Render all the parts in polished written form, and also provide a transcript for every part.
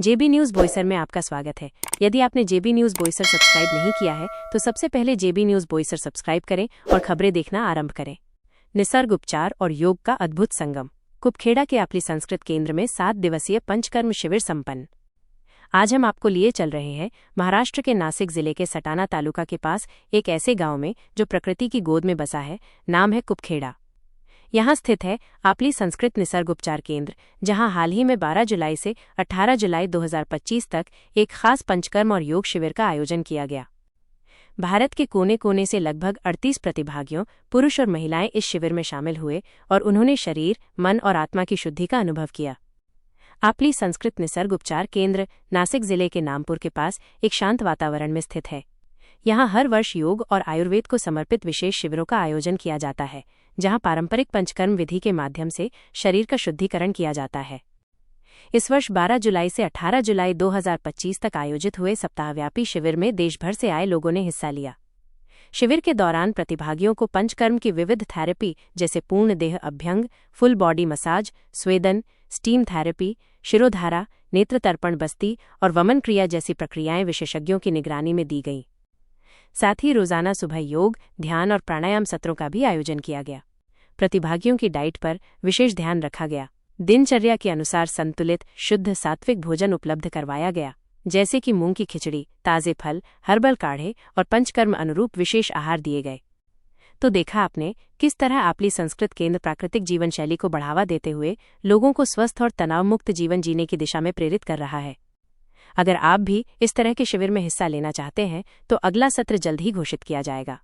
जेबी news Boisar में आपका स्वागत है। यदि आपने जेबी न्यूज़ बोईसर सब्सक्राइब नहीं किया है तो सबसे पहले जेबी न्यूज़ बोईसर सब्सक्राइब करें और खबरें देखना आरंभ करें। निसर्ग उपचार और योग का अद्भुत संगम। कुपखेड़ा के आपली संस्कृत केंद्र में 7 दिवसीय पंचकर्म शिविर संपन्न। आज हम आपको लिए चल रहे हैं महाराष्ट्र के नासिक जिले के सटाना तालुका के पास एक ऐसे गांव में जो प्रकृति की गोद में बसा है। नाम है कुपखेड़ा। यहाँ स्थित है आपली संस्कृत निसर्ग उपचार केंद्र, जहाँ हाल ही में 12 जुलाई से 18 जुलाई 2025 तक एक खास पंचकर्म और योग शिविर का आयोजन किया गया। भारत के कोने कोने से लगभग 38 प्रतिभागियों, पुरुष और महिलाएं इस शिविर में शामिल हुए और उन्होंने शरीर, मन और आत्मा की शुद्धि का अनुभव किया। आपली संस्कृत निसर्ग उपचार केंद्र नासिक जिले के नामपुर के पास एक शांत वातावरण में स्थित है। यहाँ हर वर्ष योग और आयुर्वेद को समर्पित विशेष शिविरों का आयोजन किया जाता है, जहाँ पारंपरिक पंचकर्म विधि के माध्यम से शरीर का शुद्धिकरण किया जाता है। इस वर्ष 12 जुलाई से 18 जुलाई 2025 तक आयोजित हुए सप्ताहव्यापी शिविर में देश भर से आए लोगों ने हिस्सा लिया। शिविर के दौरान प्रतिभागियों को पंचकर्म की विविध थेरेपी जैसे पूर्ण देह अभ्यंग, फुल बॉडी मसाज, स्वेदन, स्टीम थेरेपी, शिरोधारा, नेत्र तर्पण बस्ती और वमन क्रिया जैसी प्रक्रियाएं विशेषज्ञों की निगरानी में दी गईं। साथ ही रोजाना सुबह योग, ध्यान और प्राणायाम सत्रों का भी आयोजन किया गया। प्रतिभागियों की डाइट पर विशेष ध्यान रखा गया। दिनचर्या के अनुसार संतुलित, शुद्ध सात्विक भोजन उपलब्ध करवाया गया, जैसे कि मूंग की खिचड़ी, ताजे फल, हर्बल काढ़े और पंचकर्म अनुरूप विशेष आहार दिए गए। तो देखा आपने किस तरह आपली संस्कृत केंद्र प्राकृतिक जीवन शैली को बढ़ावा देते हुए लोगों को स्वस्थ और तनाव मुक्त जीवन जीने की दिशा में प्रेरित कर रहा है। अगर आप भी इस तरह के शिविर में हिस्सा लेना चाहते हैं तो अगला सत्र जल्द ही घोषित किया जाएगा।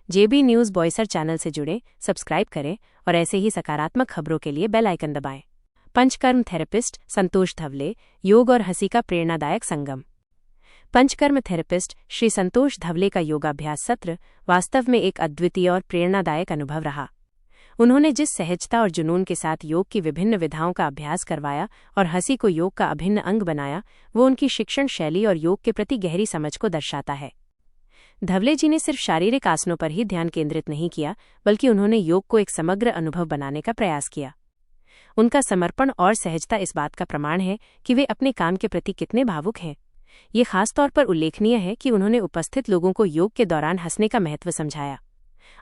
जेबी न्यूज़ बोईसर चैनल से जुड़ें, सब्सक्राइब करें और ऐसे ही सकारात्मक खबरों के लिए बेल आइकन दबाएं। पंचकर्म थेरेपिस्ट संतोष धवले, योग और हंसी का प्रेरणादायक संगम। पंचकर्म थेरेपिस्ट श्री संतोष धवले का योगाभ्यास सत्र वास्तव में एक अद्वितीय और प्रेरणादायक अनुभव रहा। उन्होंने जिस सहजता और जुनून के साथ योग की विभिन्न विधाओं का अभ्यास करवाया और हंसी को योग का अभिन्न अंग बनाया, वो उनकी शिक्षण शैली और योग के प्रति गहरी समझ को दर्शाता है। धवले जी ने सिर्फ शारीरिक आसनों पर ही ध्यान केंद्रित नहीं किया, बल्कि उन्होंने योग को एक समग्र अनुभव बनाने का प्रयास किया। उनका समर्पण और सहजता इस बात का प्रमाण है कि वे अपने काम के प्रति कितने भावुक हैं। ये खासतौर पर उल्लेखनीय है कि उन्होंने उपस्थित लोगों को योग के दौरान हंसने का महत्व समझाया।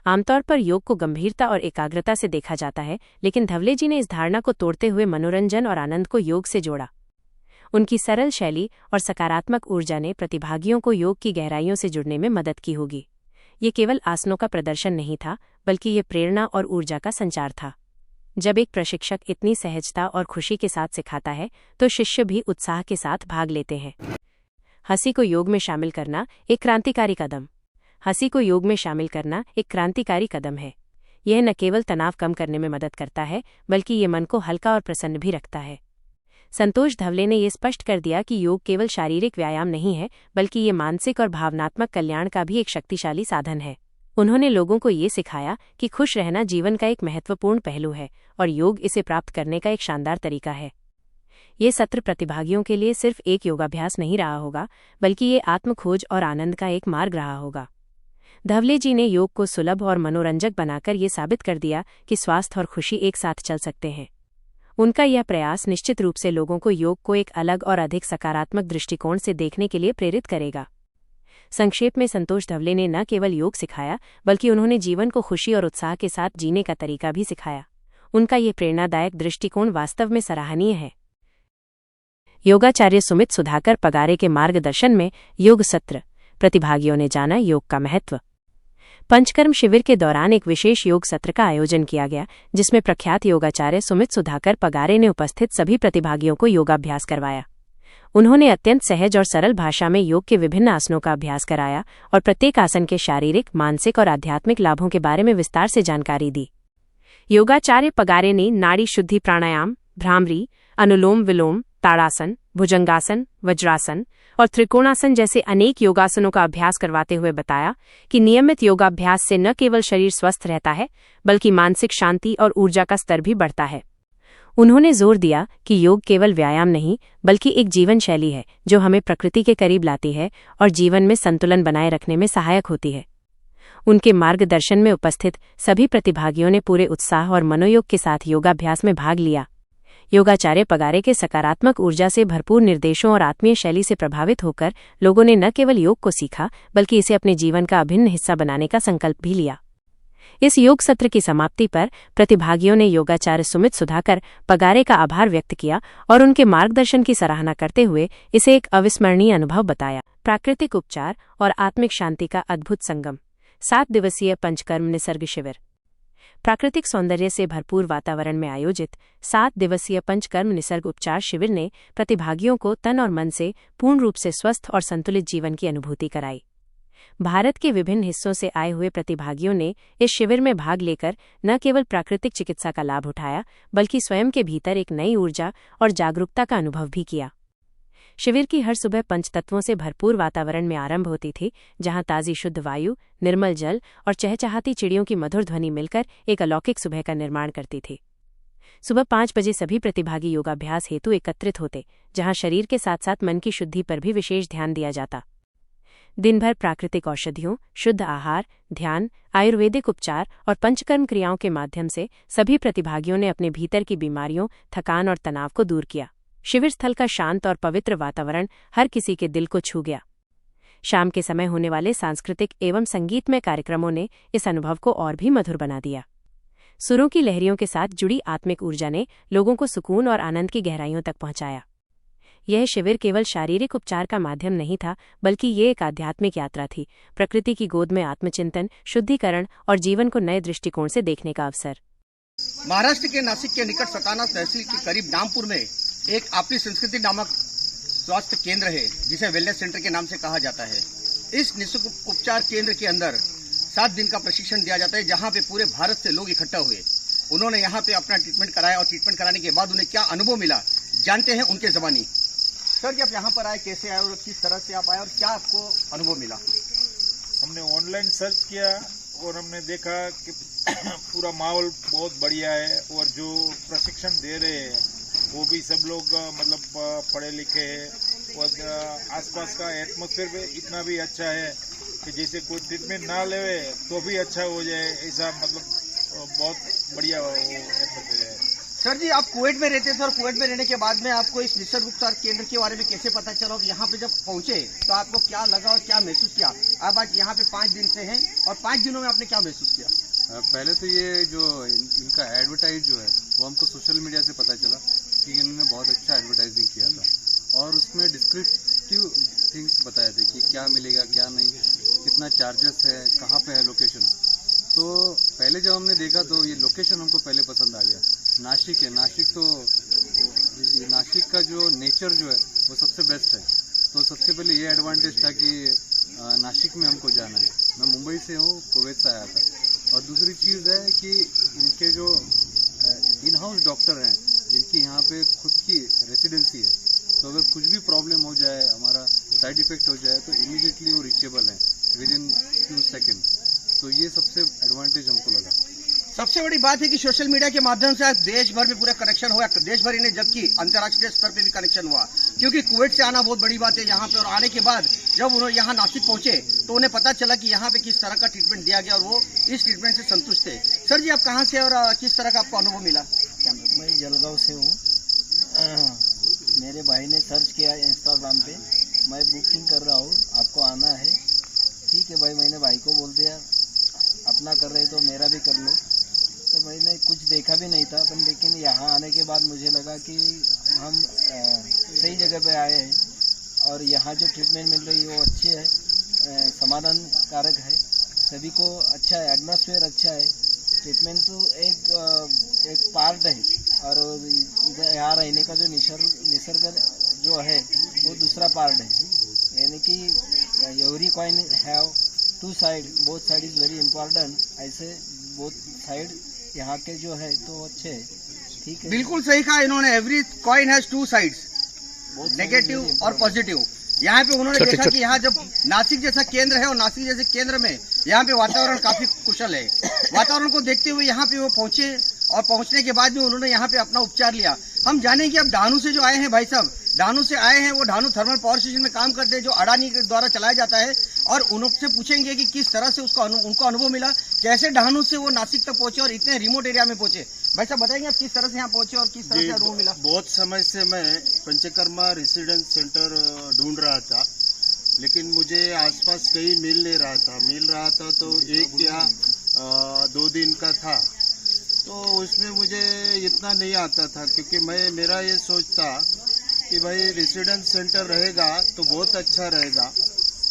आमतौर पर योग को गंभीरता और एकाग्रता से देखा जाता है, लेकिन धवले जी ने इस धारणा को तोड़ते हुए मनोरंजन और आनंद को योग से जोड़ा। उनकी सरल शैली और सकारात्मक ऊर्जा ने प्रतिभागियों को योग की गहराइयों से जुड़ने में मदद की होगी। ये केवल आसनों का प्रदर्शन नहीं था, बल्कि ये प्रेरणा और ऊर्जा का संचार था। जब एक प्रशिक्षक इतनी सहजता और खुशी के साथ सिखाता है तो शिष्य भी उत्साह के साथ भाग लेते हैं। हंसी को योग में शामिल करना एक क्रांतिकारी कदम। हंसी को योग में शामिल करना एक क्रांतिकारी कदम है। यह न केवल तनाव कम करने में मदद करता है, बल्कि ये मन को हल्का और प्रसन्न भी रखता है। संतोष धवले ने यह स्पष्ट कर दिया कि योग केवल शारीरिक व्यायाम नहीं है, बल्कि ये मानसिक और भावनात्मक कल्याण का भी एक शक्तिशाली साधन है। उन्होंने लोगों को ये सिखाया कि खुश रहना जीवन का एक महत्वपूर्ण पहलू है और योग इसे प्राप्त करने का एक शानदार तरीका है। ये सत्र प्रतिभागियों के लिए सिर्फ एक योगाभ्यास नहीं रहा होगा, बल्कि ये आत्मखोज और आनंद का एक मार्ग रहा होगा। धवले जी ने योग को सुलभ और मनोरंजक बनाकर ये साबित कर दिया कि स्वास्थ्य और खुशी एक साथ चल सकते हैं। उनका यह प्रयास निश्चित रूप से लोगों को योग को एक अलग और अधिक सकारात्मक दृष्टिकोण से देखने के लिए प्रेरित करेगा। संक्षेप में संतोष धवले ने न केवल योग सिखाया, बल्कि उन्होंने जीवन को खुशी और उत्साह के साथ जीने का तरीका भी सिखाया। उनका ये प्रेरणादायक दृष्टिकोण वास्तव में सराहनीय है। योगाचार्य सुमित सुधाकर पगारे के मार्गदर्शन में योग सत्र। प्रतिभागियों ने जाना योग का महत्व। पंचकर्म शिविर के दौरान एक विशेष योग सत्र का आयोजन किया गया, जिसमें प्रख्यात योगाचार्य सुमित सुधाकर पगारे ने उपस्थित सभी प्रतिभागियों को योगाभ्यास करवाया। उन्होंने अत्यंत सहज और सरल भाषा में योग के विभिन्न आसनों का अभ्यास कराया और प्रत्येक आसन के शारीरिक, मानसिक और आध्यात्मिक लाभों के बारे में विस्तार से जानकारी दी। योगाचार्य पगारे ने नाड़ी शुद्धि प्राणायाम, भ्रामरी, अनुलोम विलोम, ताड़ासन, भुजंगासन, वज्रासन और त्रिकोणासन जैसे अनेक योगासनों का अभ्यास करवाते हुए बताया कि नियमित योगाभ्यास से न केवल शरीर स्वस्थ रहता है, बल्कि मानसिक शांति और ऊर्जा का स्तर भी बढ़ता है। उन्होंने जोर दिया कि योग केवल व्यायाम नहीं, बल्कि एक जीवन शैली है जो हमें प्रकृति के करीब लाती है और जीवन में संतुलन बनाए रखने में सहायक होती है। उनके मार्गदर्शन में उपस्थित सभी प्रतिभागियों ने पूरे उत्साह और मनोयोग के साथ योगाभ्यास में भाग लिया। योगाचार्य पगारे के सकारात्मक ऊर्जा से भरपूर निर्देशों और आत्मीय शैली से प्रभावित होकर लोगों ने न केवल योग को सीखा बल्कि इसे अपने जीवन का अभिन्न हिस्सा बनाने का संकल्प भी लिया। इस योग सत्र की समाप्ति पर प्रतिभागियों ने योगाचार्य सुमित सुधाकर पगारे का आभार व्यक्त किया और उनके मार्गदर्शन की सराहना करते हुए इसे एक अविस्मरणीय अनुभव बताया। प्राकृतिक उपचार और आत्मिक शांति का अद्भुत संगम। 7 दिवसीय पंचकर्म निसर्ग शिविर। प्राकृतिक सौंदर्य से भरपूर वातावरण में आयोजित 7 दिवसीय पंचकर्म निसर्ग उपचार शिविर ने प्रतिभागियों को तन और मन से पूर्ण रूप से स्वस्थ और संतुलित जीवन की अनुभूति कराई। भारत के विभिन्न हिस्सों से आए हुए प्रतिभागियों ने इस शिविर में भाग लेकर न केवल प्राकृतिक चिकित्सा का लाभ उठाया बल्कि स्वयं के भीतर एक नई ऊर्जा और जागरूकता का अनुभव भी किया। शिविर की हर सुबह पंचतत्वों से भरपूर वातावरण में आरंभ होती थी, जहां ताज़ी शुद्ध वायु, निर्मल जल और चहचहाती चिड़ियों की मधुर ध्वनि मिलकर एक अलौकिक सुबह का निर्माण करती थी। सुबह 5 बजे सभी प्रतिभागी योगाभ्यास हेतु एकत्रित होते, जहां शरीर के साथ साथ मन की शुद्धि पर भी विशेष ध्यान दिया जाता। दिन भर प्राकृतिक औषधियों, शुद्ध आहार, ध्यान, आयुर्वेदिक उपचार और पंचकर्म क्रियाओं के माध्यम से सभी प्रतिभागियों ने अपने भीतर की बीमारियों, थकान और तनाव को दूर किया। शिविर स्थल का शांत और पवित्र वातावरण हर किसी के दिल को छू गया। शाम के समय होने वाले सांस्कृतिक एवं संगीतमय कार्यक्रमों ने इस अनुभव को और भी मधुर बना दिया। सुरों की लहरियों के साथ जुड़ी आत्मिक ऊर्जा ने लोगों को सुकून और आनंद की गहराइयों तक पहुंचाया। यह शिविर केवल शारीरिक उपचार का माध्यम नहीं था, बल्कि ये एक आध्यात्मिक यात्रा थी, प्रकृति की गोद में आत्मचिंतन, शुद्धिकरण और जीवन को नए दृष्टिकोण से देखने का अवसर। महाराष्ट्र के नासिक के निकट सताना तहसील के करीब नामपुर में एक आपली संस्कृति नामक स्वास्थ्य केंद्र है, जिसे वेलनेस सेंटर के नाम से कहा जाता है। इस निःशुल्क उपचार केंद्र के अंदर 7 दिन का प्रशिक्षण दिया जाता है, जहां पे पूरे भारत से लोग इकट्ठा हुए। उन्होंने यहां पे अपना ट्रीटमेंट कराया और ट्रीटमेंट कराने के बाद उन्हें क्या अनुभव मिला जानते हैं उनके ज़बानी। सर जी, आप यहाँ पर आए, कैसे आए और किस तरह से आप आए और क्या आपको अनुभव मिला? हमने ऑनलाइन सर्च किया और हमने देखा कि पूरा माहौल बहुत बढ़िया है और जो प्रशिक्षण दे रहे हैं वो भी सब लोग मतलब पढ़े लिखे हैं और आसपास का एटमॉस्फेयर भी इतना भी अच्छा है कि जैसे कोई ट्रीटमेंट ना लेवे तो भी अच्छा हो जाए, ऐसा मतलब बहुत बढ़िया एटमॉस्फेयर है। सर जी, आप कुवैत में रहते थे और कुवैत में रहने के बाद में आपको इस निसर्ग उपचार केंद्र के बारे में कैसे पता चला कि यहाँ पे जब पहुँचे तो आपको क्या लगा और क्या महसूस किया? आप आज यहाँ पे 5 दिन से हैं और 5 दिनों में आपने क्या महसूस किया? पहले तो ये जो इनका एडवर्टाइज जो है वो हमको सोशल मीडिया से पता चला कि इन्होंने बहुत अच्छा एडवर्टाइजिंग किया था और उसमें डिस्क्रिप्टिव थिंग्स बताए थे कि क्या मिलेगा क्या नहीं, कितना चार्जेस है, कहाँ पे है लोकेशन। तो पहले जब हमने देखा तो ये लोकेशन हमको पहले पसंद आ गया। नासिक है, नासिक का जो नेचर जो है वो सबसे बेस्ट है। तो सबसे पहले ये एडवांटेज था कि नासिक में हमको जाना है। मैं मुंबई से हूँ, कुवैत से आया था। और दूसरी चीज़ है कि इनके जो इन हाउस डॉक्टर हैं जिनकी यहाँ पे खुद की रेसिडेंसी है, तो अगर कुछ भी प्रॉब्लम हो जाए, हमारा साइड इफेक्ट हो जाए, तो इमीडिएटली वो रीचेबल है विद इन फ्यू सेकेंड। तो ये सबसे एडवांटेज हमको लगा। सबसे बड़ी बात है कि सोशल मीडिया के माध्यम से आज देश भर में पूरा कनेक्शन हुआ, देश भर ही नहीं जबकि अंतर्राष्ट्रीय स्तर पे भी कनेक्शन हुआ, क्योंकि कुवैत से आना बहुत बड़ी बात है यहाँ पे। और आने के बाद जब उन्होंने यहाँ नासिक पहुंचे तो उन्हें पता चला कि यहाँ पे किस तरह का ट्रीटमेंट दिया गया और वो इस ट्रीटमेंट से संतुष्ट थे। सर जी, आप कहाँ से और किस तरह का आपको अनुभव मिला? मैं जलगांव से हूँ। मेरे भाई ने सर्च किया इंस्टाग्राम पे, मैं बुकिंग कर रहा हूँ, आपको आना है। ठीक है भाई, मैंने भाई को बोल दिया अपना कर रहे तो मेरा भी कर लो। तो मैंने कुछ देखा भी नहीं था अपन, लेकिन यहाँ आने के बाद मुझे लगा कि हम सही जगह पे आए हैं और यहाँ जो ट्रीटमेंट मिल रही है वो अच्छी है, समाधान कारक है, सभी को अच्छा है, एटमॉस्फेयर अच्छा है। ट्रीटमेंट तो एक पार्ट है और इधर यहाँ रहने का जो निसर्ग जो है वो दूसरा पार्ट है। यानी कि every coin have 2 side, both side is very important. ऐसे बोथ साइड यहाँ के जो है तो अच्छे है। ठीक है, बिल्कुल सही कहा इन्होंने। Every coin has 2 sides, negative और पॉजिटिव। यहाँ पे उन्होंने देखा कि यहाँ जब नासिक जैसा केंद्र है और नासिक जैसे केंद्र में यहाँ पे वातावरण काफी कुशल है। वातावरण को देखते हुए यहाँ पे वो पहुंचे और पहुंचने के बाद भी उन्होंने यहाँ पे अपना उपचार लिया। हम जाने कि अब डहाणू से जो आए हैं भाई साहब, ढानू से आए हैं, वो ढानू थर्मल पावर स्टेशन में काम करते हैं जो अडानी के द्वारा चलाया जाता है, और उनसे पूछेंगे कि किस तरह से उनको अनुभव मिला, कैसे ढानू से वो नासिक तक पहुंचे और इतने रिमोट एरिया में पहुंचे। भाई साहब बताएंगे आप किस तरह से यहाँ पहुंचे और किस तरह से अनुभव मिला? बहुत समय से मैं पंचकर्मा रेसिडेंस सेंटर ढूंढ रहा था, लेकिन मुझे आसपास कहीं मिल नहीं रहा था। मिल रहा था तो 1 या 2 दिन का था, तो उसमें मुझे इतना नहीं आता था, क्योंकि मेरा ये सोच था कि भाई रेसिडेंस सेंटर रहेगा तो बहुत अच्छा रहेगा,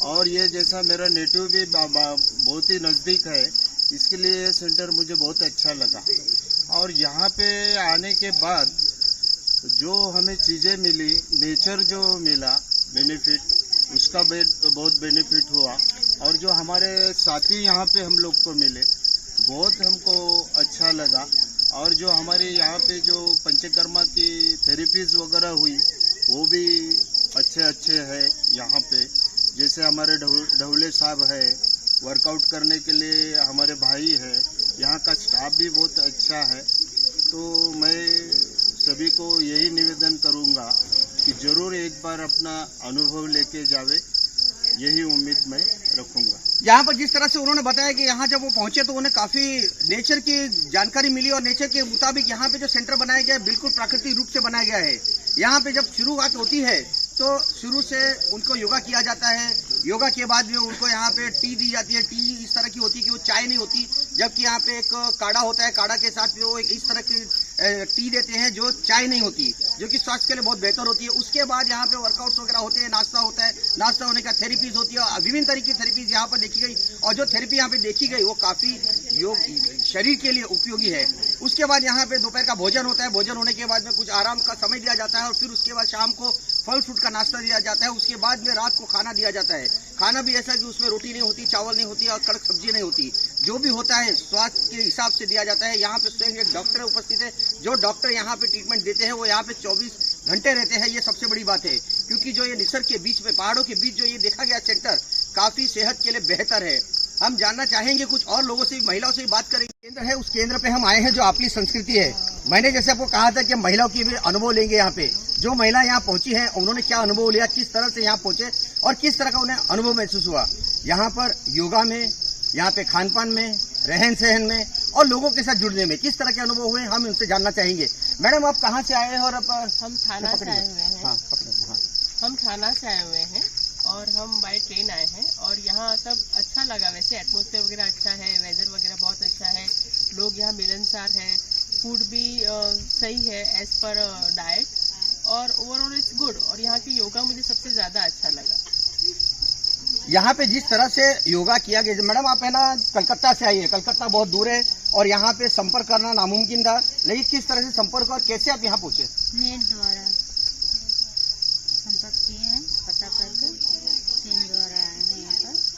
और ये जैसा मेरा नेटिव भी बहुत ही नज़दीक है, इसके लिए ये सेंटर मुझे बहुत अच्छा लगा। और यहाँ पे आने के बाद जो हमें चीज़ें मिली, नेचर जो मिला बेनिफिट, उसका बहुत बेनिफिट हुआ, और जो हमारे साथी यहाँ पे हम लोग को मिले बहुत हमको अच्छा लगा। और जो हमारे यहाँ पे जो पंचकर्मा की थेरेपीज वगैरह हुई वो भी अच्छे है यहाँ पे। जैसे हमारे ढवले साहब है, वर्कआउट करने के लिए हमारे भाई है, यहाँ का स्टाफ भी बहुत अच्छा है। तो मैं सभी को यही निवेदन करूँगा कि ज़रूर एक बार अपना अनुभव लेके जावे, यही उम्मीद मैं रखूँगा। यहाँ पर जिस तरह से उन्होंने बताया कि यहाँ जब वो पहुंचे तो उन्हें काफी नेचर की जानकारी मिली, और नेचर के मुताबिक यहाँ पे जो सेंटर बनाया गया है बिल्कुल प्राकृतिक रूप से बनाया गया है। यहाँ पे जब शुरुआत होती है तो शुरू से उनको योगा किया जाता है, योगा के बाद में उनको यहाँ पे टी दी जाती है। टी इस तरह की होती है कि वो चाय नहीं होती, जबकि यहाँ पे एक काढ़ा होता है, काढ़ा के साथ वो एक इस तरह की टी देते हैं जो चाय नहीं होती, जो कि स्वास्थ्य के लिए बहुत बेहतर होती है। उसके बाद यहाँ पे वर्कआउट्स वगैरह होते हैं, नाश्ता होता है, नाश्ता होने का थेरेपीज होती है, विभिन्न तरीके की थेरेपीज यहाँ पर देखी गई, और जो थेरेपी यहाँ पे देखी गई वो काफी शरीर के लिए उपयोगी है। उसके बाद यहाँ पे दोपहर का भोजन होता है, भोजन होने के बाद में कुछ आराम का समय दिया जाता है, और फिर उसके बाद शाम को फल फ्रूट का नाश्ता दिया जाता है। उसके बाद में रात को खाना दिया जाता है। खाना भी ऐसा कि उसमें रोटी नहीं होती, चावल नहीं होती और कड़क सब्जी नहीं होती, जो भी होता है स्वास्थ्य के हिसाब से दिया जाता है। यहाँ पे स्वयं एक डॉक्टर उपस्थित है, जो डॉक्टर यहाँ पे ट्रीटमेंट देते हैं वो यहाँ पे 24 घंटे रहते हैं। ये सबसे बड़ी बात है, क्योंकि जो ये निसर्ग के बीच में, पहाड़ों के बीच जो ये देखा गया सेंटर काफी सेहत के लिए बेहतर है। हम जानना चाहेंगे कुछ और लोगों से, महिलाओं से भी बात करेंगे। केंद्र है, उस केंद्र पे हम आए हैं जो आपकी संस्कृति है। मैंने जैसे आपको कहा था कि महिलाओं की भी अनुभव लेंगे। यहाँ पे जो महिला यहाँ पहुंची है उन्होंने क्या अनुभव लिया, किस तरह से यहाँ पहुंचे और किस तरह का उन्हें अनुभव महसूस हुआ यहाँ पर योगा में, यहाँ पे खान पान में, रहन सहन में और लोगों के साथ जुड़ने में किस तरह के अनुभव हुए, हम उनसे जानना चाहेंगे। मैडम आप कहाँ से आए हैं? और हम थाना से आए हुए हैं। हाँ, हम थाना से आए हुए हैं और हम बाय ट्रेन आए हैं, और यहाँ सब अच्छा लगा। वैसे एटमॉस्फेयर वगैरह अच्छा है, वेदर वगैरह बहुत अच्छा है, लोग यहाँ मिलनसार हैं, फूड भी सही है एज पर डाइट, और ओवरऑल इट्स गुड। और यहाँ की योगा मुझे सबसे ज़्यादा अच्छा लगा। यहाँ पे जिस तरह से योगा किया गया, मैडम आप है ना कलकत्ता से आई है, कलकत्ता बहुत दूर है और यहाँ पे संपर्क करना नामुमकिन था, लेकिन किस तरह से संपर्क और कैसे आप यहाँ पहुँचे? नेट द्वारा संपर्क किए हैं, पता करके ट्रेन द्वारा आए हैं यहाँ पर।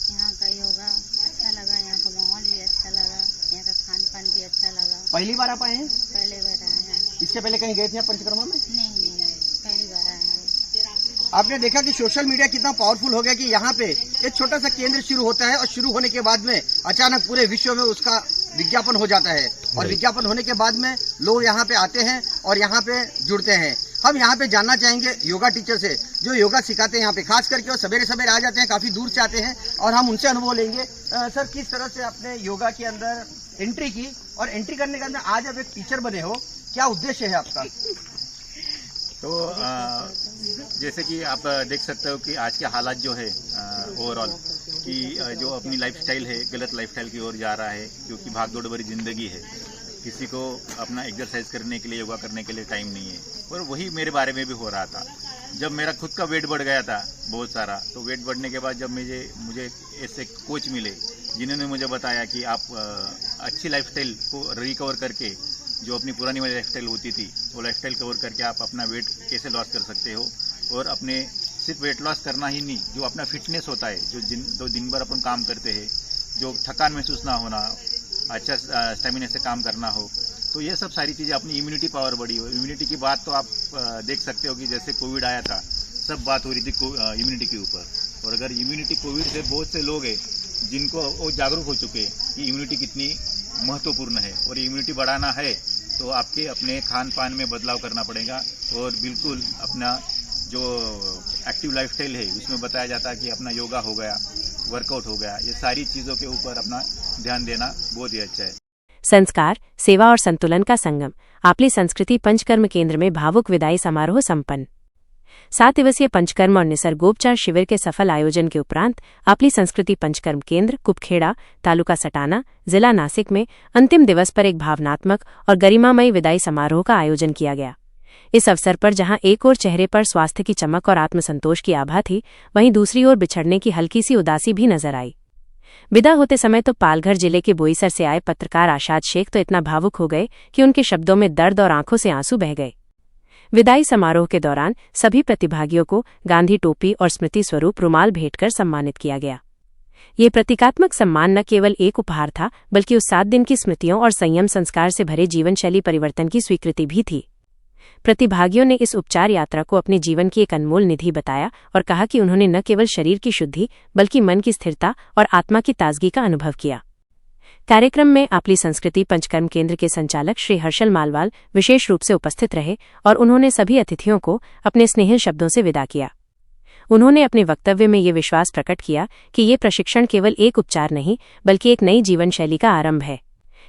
यहाँ का योगा अच्छा लगा, यहाँ का माहौल भी अच्छा लगा, यहाँ का खान पान भी अच्छा लगा। पहली बार आप आए हैं? पहले बार आए हैं। इसके पहले कहीं गए थे आप पंचकर्मा में? नहीं, पहली बार आए हैं। आपने देखा कि सोशल मीडिया कितना पावरफुल हो गया कि यहाँ पे एक छोटा सा केंद्र शुरू होता है और शुरू होने के बाद में अचानक पूरे विश्व में उसका विज्ञापन हो जाता है, और विज्ञापन होने के बाद में लोग यहाँ पे आते हैं और यहाँ पे जुड़ते हैं। हम यहाँ पे जानना चाहेंगे योगा टीचर से जो योगा सिखाते हैं यहाँ पे, खास करके और सवेरे सवेरे आ जाते हैं, काफी दूर से आते हैं, और हम उनसे अनुभव लेंगे। सर किस तरह से आपने योगा के अंदर एंट्री की और एंट्री करने के अंदर आज आप एक टीचर बने हो, क्या उद्देश्य है आपका? तो जैसे कि आप देख सकते हो कि आज के हालात जो है ओवरऑल कि जो अपनी लाइफस्टाइल है गलत लाइफस्टाइल की ओर जा रहा है, क्योंकि भागदौड़ भरी जिंदगी है, किसी को अपना एक्सरसाइज करने के लिए, योगा करने के लिए टाइम नहीं है। और वही मेरे बारे में भी हो रहा था। जब मेरा खुद का वेट बढ़ गया था बहुत सारा, तो वेट बढ़ने के बाद जब मुझे ऐसे कोच मिले जिन्होंने मुझे बताया कि आप अच्छी लाइफस्टाइल को रिकवर करके, जो अपनी पुरानी वाली लाइफस्टाइल होती थी वो लाइफस्टाइल कवर करके आप अपना वेट कैसे लॉस कर सकते हो, और अपने सिर्फ वेट लॉस करना ही नहीं, जो अपना फिटनेस होता है, जो दिन भर अपन काम करते हैं, जो थकान महसूस ना होना, अच्छा स्टेमिना से काम करना हो, तो ये सब सारी चीज़ें, अपनी इम्यूनिटी पावर बढ़ी हो। इम्यूनिटी की बात तो आप देख सकते हो कि जैसे कोविड आया था, सब बात हो रही थी इम्यूनिटी के ऊपर, और अगर इम्यूनिटी कोविड से बहुत से लोग हैं जिनको वो जागरूक हो चुके हैं कि इम्यूनिटी कितनी महत्वपूर्ण है, और इम्यूनिटी बढ़ाना है तो आपके अपने खान पान में बदलाव करना पड़ेगा और बिल्कुल अपना जो एक्टिव लाइफस्टाइल है उसमें बताया जाता है कि अपना योगा हो गया, वर्कआउट हो गया, ये सारी चीज़ों के ऊपर अपना ध्यान देना बहुत ही अच्छा है। संस्कार, सेवा और संतुलन का संगम। आपली संस्कृति पंचकर्म केंद्र में भावुक विदाई समारोह संपन्न। 7 दिवसीय पंचकर्म और निसर्गोपचार शिविर के सफल आयोजन के उपरांत आपली संस्कृति पंचकर्म केंद्र कुपखेड़ा, तालुका सटाना, जिला नासिक में अंतिम दिवस पर एक भावनात्मक और गरिमामयी विदाई समारोह का आयोजन किया गया। इस अवसर पर जहां एक ओर चेहरे पर स्वास्थ्य की चमक और आत्मसंतोष की आभा थी, वहीं दूसरी ओर बिछड़ने की हल्की सी उदासी भी नजर आई। विदा होते समय तो पालघर जिले के बोईसर से आए पत्रकार आशाद शेख तो इतना भावुक हो गए कि उनके शब्दों में दर्द और आंखों से आंसू बह गए। विदाई समारोह के दौरान सभी प्रतिभागियों को गांधी टोपी और स्मृति स्वरूप रुमाल भेंटकर सम्मानित किया गया। ये प्रतीकात्मक सम्मान न केवल एक उपहार था, बल्कि उस 7 दिन की स्मृतियों और संयम संस्कार से भरे जीवनशैली परिवर्तन की स्वीकृति भी थी। प्रतिभागियों ने इस उपचार यात्रा को अपने जीवन की एक अनमोल निधि बताया और कहा कि उन्होंने न केवल शरीर की शुद्धि बल्कि मन की स्थिरता और आत्मा की ताजगी का अनुभव किया। कार्यक्रम में आपली संस्कृति पंचकर्म केंद्र के संचालक श्री हर्षल मालवाल विशेष रूप से उपस्थित रहे और उन्होंने सभी अतिथियों को अपने स्नेहिल शब्दों से विदा किया। उन्होंने अपने वक्तव्य में ये विश्वास प्रकट किया कि ये प्रशिक्षण केवल एक उपचार नहीं बल्कि एक नई जीवन शैली का आरंभ है।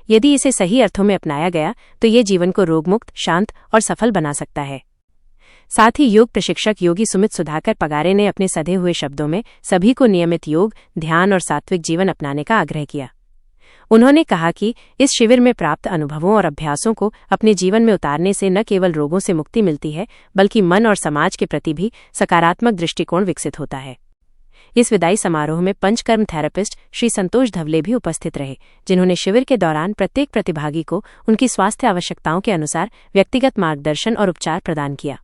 यदि इसे सही अर्थों में अपनाया गया तो ये जीवन को रोगमुक्त, शांत और सफल बना सकता है। साथ ही योग प्रशिक्षक योगी सुमित सुधाकर पगारे ने अपने सधे हुए शब्दों में सभी को नियमित योग, ध्यान और सात्विक जीवन अपनाने का आग्रह किया। उन्होंने कहा कि इस शिविर में प्राप्त अनुभवों और अभ्यासों को अपने जीवन में उतारने से न केवल रोगों से मुक्ति मिलती है बल्कि मन और समाज के प्रति भी सकारात्मक दृष्टिकोण विकसित होता है। इस विदाई समारोह में पंचकर्म थेरेपिस्ट श्री संतोष धवले भी उपस्थित रहे, जिन्होंने शिविर के दौरान प्रत्येक प्रतिभागी को उनकी स्वास्थ्य आवश्यकताओं के अनुसार व्यक्तिगत मार्गदर्शन और उपचार प्रदान किया।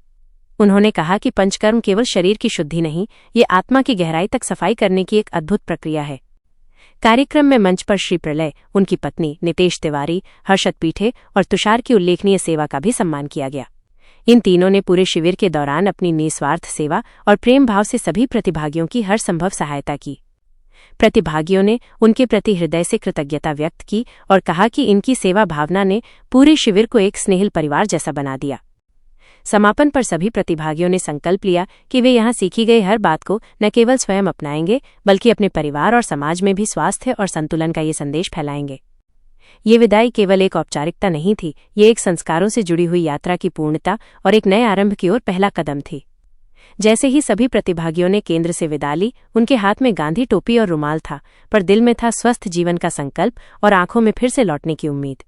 उन्होंने कहा कि पंचकर्म केवल शरीर की शुद्धि नहीं, ये आत्मा की गहराई तक सफाई करने की एक अद्भुत प्रक्रिया है। कार्यक्रम में मंच पर श्री प्रलय, उनकी पत्नी नितेश तिवारी, हर्षद पीठे और तुषार की उल्लेखनीय सेवा का भी सम्मान किया गया। इन तीनों ने पूरे शिविर के दौरान अपनी निस्वार्थ सेवा और प्रेम भाव से सभी प्रतिभागियों की हर संभव सहायता की। प्रतिभागियों ने उनके प्रति हृदय से कृतज्ञता व्यक्त की और कहा कि इनकी सेवा भावना ने पूरे शिविर को एक स्नेहिल परिवार जैसा बना दिया। समापन पर सभी प्रतिभागियों ने संकल्प लिया कि वे यहाँ सीखी गई हर बात को न केवल स्वयं अपनाएंगे बल्कि अपने परिवार और समाज में भी स्वास्थ्य और संतुलन का ये संदेश फैलाएंगे। ये विदाई केवल एक औपचारिकता नहीं थी, ये एक संस्कारों से जुड़ी हुई यात्रा की पूर्णता और एक नए आरंभ की ओर पहला कदम थी। जैसे ही सभी प्रतिभागियों ने केंद्र से विदा ली, उनके हाथ में गांधी टोपी और रुमाल था, पर दिल में था स्वस्थ जीवन का संकल्प और आंखों में फिर से लौटने की उम्मीद।